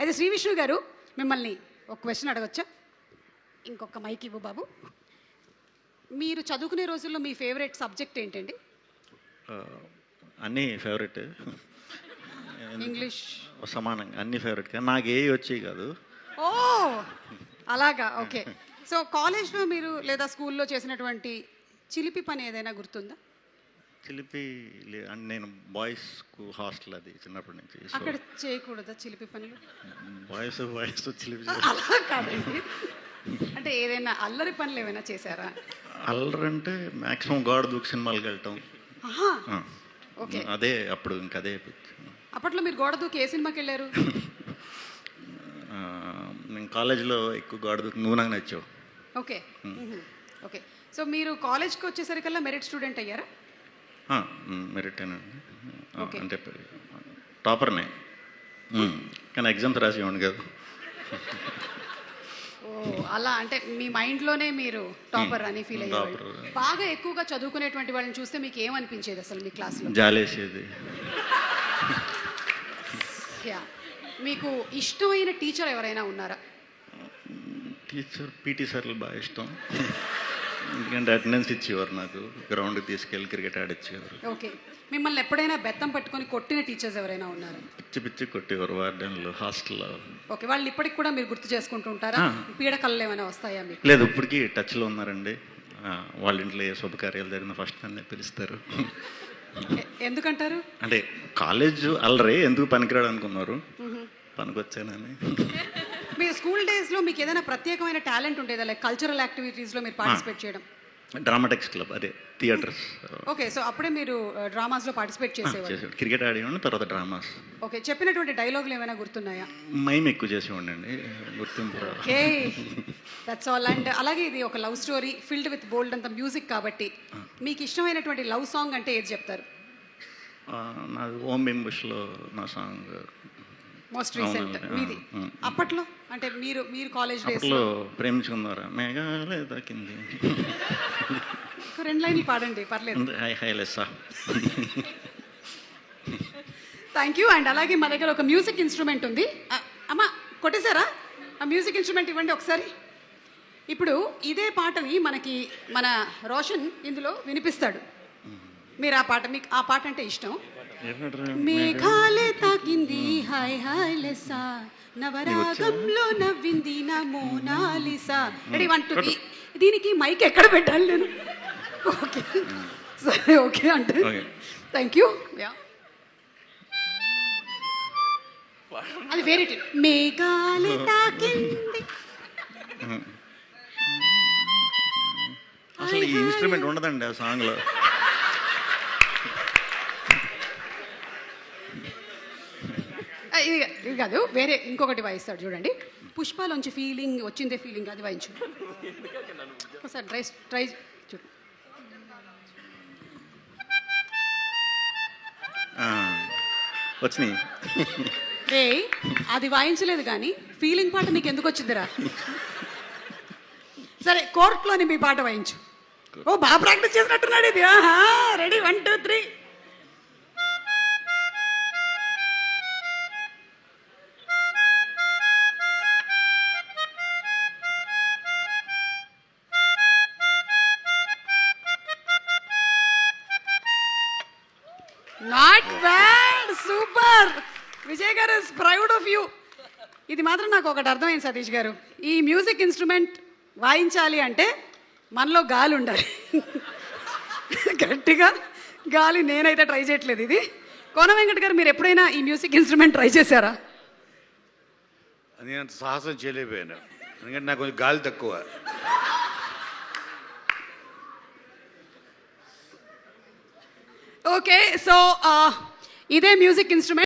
అయితే శ్రీ విష్ణు గారు మిమ్మల్ని ఒక క్వశ్చన్ అడగొచ్చా? ఇంకొక మైక్ ఇవ్వు బాబు. మీరు చదువుకునే రోజుల్లో మీ ఫేవరెట్ సబ్జెక్ట్ ఏంటండి? అన్నీ ఫేవరెట్. ఇంగ్లీష్ సమానంగా అన్ని ఫేవరెట్ కానీ నాకు ఏ వచ్చేవి కాదు. ఓ అలాగా, ఓకే. సో కాలేజ్లో మీరు లేదా స్కూల్లో చేసినటువంటి చిలిపి పని ఏదైనా గుర్తుందా? చిలిపి నేను బాయ్స్ హాస్టల్ అది చిన్నప్పటి నుంచి. అక్కడ చేయకూడదా చిలిపి పనులు? బాయ్స్ చిలిపి అలా కాదండి, అంటే ఏదైనా అల్లరి పనులు ఏమైనా చేశారా? అల్లరి అంటే మ్యాక్సిమం గాడ్ దూక్ సినిమాలకు వెళ్ళటం. ఓకే, అదే అప్పుడు ఇంకా అదే. అప్పట్లో మీరు గోడ దూకి ఏ సినిమాకి వెళ్ళారు? నేను కాలేజ్లో ఎక్కువ గోడ దూకి నువ్వు నాకు నచ్చావు. Okay okay. సో మీరు కాలేజ్కి వచ్చేసరికల్లా మెరిట్ స్టూడెంట్ అయ్యారా? మెరిట్ అంటే టాపర్నే, కానీ ఎగ్జామ్స్ రాసేవాడిని కాదు. ఓ అలా, అంటే మీ మైండ్లోనే మీరు టాపర్ అని ఫీల్ అయ్యారు. బాగా ఎక్కువగా చదువుకునేటువంటి వాళ్ళని చూస్తే మీకు ఏమనిపించేది అసలు మీ క్లాస్లో? జాలేసేది. మీకు ఇష్టమైన టీచర్ ఎవరైనా ఉన్నారా? టీచర్ పీటీ సార్లు బాగా ఇష్టం, ఎందుకంటే అటెండెన్స్ ఇచ్చేవారు, నాకు గ్రౌండ్కి తీసుకెళ్ళి క్రికెట్ ఆడిచ్చేవారు. ఓకే, మిమ్మల్ని ఎప్పుడైనా బెత్తం పట్టుకొని కొట్టిన టీచర్స్ ఎవరైనా ఉన్నారా? పిచ్చి కొట్టేవారు వార్డెన్లు హాస్టల్లో. ఓకే, వాళ్ళు ఇప్పటికి కూడా మీరు గుర్తు చేసుకుంటూ ఉంటారా? పీడకలు ఏమైనా వస్తాయా మీకు? లేదు, ఇప్పటికీ టచ్లో ఉన్నారండి. వాళ్ళ ఇంట్లో ఏ శుభకార్యాలు జరిగిన ఫస్ట్ నన్నే పిలుస్తారు. ఎందుకంటారు? అంటే కాలేజ్ అల్లరే ఎందుకు పనికిరాడు అనుకున్నారు, పనికొచ్చానని. మీ స్కూల్ డేస్లో మీకు ఏదైనా ప్రత్యేకమైన టాలెంట్ ఉండేదా, లైక్ కల్చరల్ యాక్టివిటీస్లో మీరు పార్టిసిపేట్ చేయడం? డ్రామాటిక్స్ క్లబ్, అదే థియేటర్స్. ఓకే, సో అప్పుడే మీరు డ్రామాస్లో పార్టిసిపేట్ చేసేవారు? క్రికెట్ ఆడేవాడిని, తర్వాత డ్రామాస్. ఓకే, చెప్పినటువంటి డైలాగులు ఏమైనా గుర్తున్నాయా? మైమ్ ఎక్కువ చేసేవాడిని అండి, గుర్తింపు. Okay, that's all. అండ్ అలాగే ఇది ఒక లవ్ స్టోరీ ఫిల్డ్ విత్ బోల్డ్ అంత మ్యూజిక్ కాబట్టి మీకు ఇష్టమైనటువంటి లవ్ సాంగ్ అంటే ఏది చెప్తారు? నాది ఓం బింబుష్లో నా సాంగ్ మోస్ట్ రీసెంట్ మీది. అప్పట్లో అంటే మీరు కాలేజ్ డేస్లో ప్రేమించుకున్నారా మేఘాలే తాకింది, రెండు లైన్లు పాడండి, పర్లేదు. Thank you. అండ్ అలాగే మా దగ్గర ఒక మ్యూజిక్ ఇన్స్ట్రుమెంట్ ఉంది. అమ్మా కొట్టేశారా? ఆ మ్యూజిక్ ఇన్స్ట్రుమెంట్ ఇవ్వండి ఒకసారి. ఇప్పుడు ఇదే పాటని మన రోషన్ ఇందులో వినిపిస్తాడు. మీరు ఆ పాట, మీకు ఆ పాట అంటే ఇష్టం. మేఘాలే తాకింది హాయ్ హాయ్ లెస్సా, నవరాగంలో నవ్వింది నా మోనాలిసా. రెడీ, 1 2 3. దీనికి మైక్ ఎక్కడ పెట్టాలి నేను? ఓకే సరే, ఓకే అంటే థ్యాంక్ యూ. అది వేరే మేఘాలే తాకింది. అసలు ఈ ఇన్స్ట్రుమెంట్ ఉండదండి ఆ సాంగ్లో. ఇది కాదు, వేరే ఇంకొకటి వాయిస్తాడు చూడండి. పుష్పలోంచి ఫీలింగ్ వచ్చిందే ఫీలింగ్, అది వాయించు ఒకసారి. ట్రై చూడు. వచ్చినాయి రే, అది వాయించలేదు కానీ ఫీలింగ్ పాట నీకు ఎందుకు వచ్చిందిరా? సరే, కోర్టులోని మీ పాట వాయించు. ఓ బాగా ప్రాక్టీస్ చేసినట్టున్నాడు ఇది. Ready, 1 2 3. Not bad, super. Vijay గారు ఇస్ ప్రౌడ్ ఆఫ్ యూ. ఇది మాత్రం నాకు ఒకటి అర్థమైంది సతీష్ గారు, ఈ మ్యూజిక్ ఇన్స్ట్రుమెంట్ వాయించాలి అంటే మనలో గాలి ఉండాలి. గట్టిగా గాలి నేనైతే ట్రై చేయట్లేదు. ఇది కోన వెంకట్ గారు, మీరు ఎప్పుడైనా ఈ మ్యూజిక్ ఇన్స్ట్రుమెంట్ ట్రై చేశారా? నేను అంత సాహసం చేయలేకపోయాను, ఎందుకంటే నాకు కొంచెం గాలి తక్కువ. ఓకే, సో ఇదే మ్యూజిక్ ఇన్స్ట్రుమెంట్